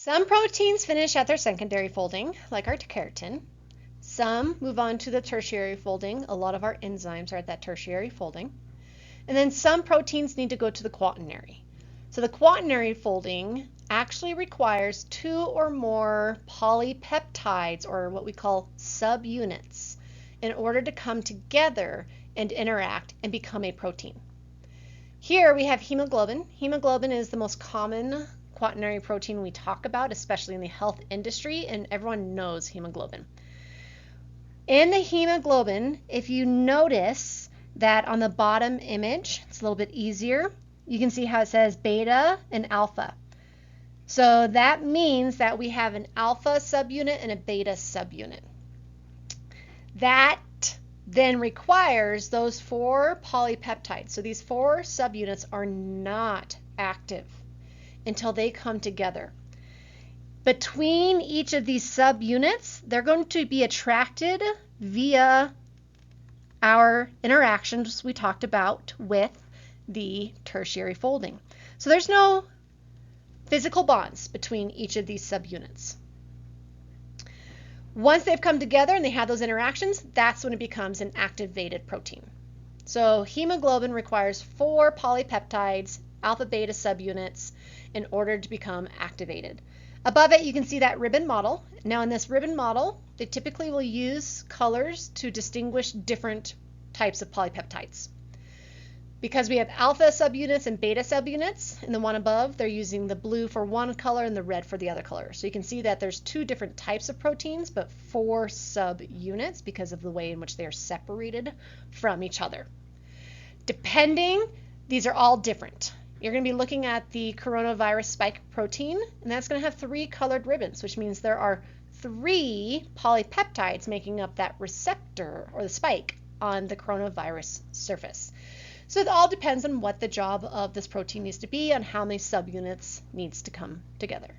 Some proteins finish at their secondary folding, like our keratin. Some move on to the tertiary folding. A lot of our enzymes are at that tertiary folding. And then some proteins need to go to the quaternary. So the quaternary folding actually requires 2 or more polypeptides, or what we call subunits, in order to come together and interact and become a protein. Here we have hemoglobin. Hemoglobin is the most common quaternary protein we talk about, especially in the health industry, and everyone knows hemoglobin. In the hemoglobin, if you notice that on the bottom image, it's a little bit easier, you can see how it says beta and alpha. So that means that we have an alpha subunit and a beta subunit. That then requires those 4 polypeptides. So these 4 subunits are not active until they come together. Between each of these subunits, they're going to be attracted via our interactions we talked about with the tertiary folding. So there's no physical bonds between each of these subunits. Once they've come together and they have those interactions, that's when it becomes an activated protein. So hemoglobin requires 4 polypeptides, alpha beta subunits, in order to become activated. Above it, you can see that ribbon model. Now in this ribbon model, they typically will use colors to distinguish different types of polypeptides. Because we have alpha subunits and beta subunits, in the one above, they're using the blue for one color and the red for the other color. So you can see that there's 2 different types of proteins, but 4 subunits because of the way in which they are separated from each other. These are all different. You're going to be looking at the coronavirus spike protein, and that's going to have 3 colored ribbons, which means there are 3 polypeptides making up that receptor or the spike on the coronavirus surface. So it all depends on what the job of this protein needs to be and how many subunits needs to come together.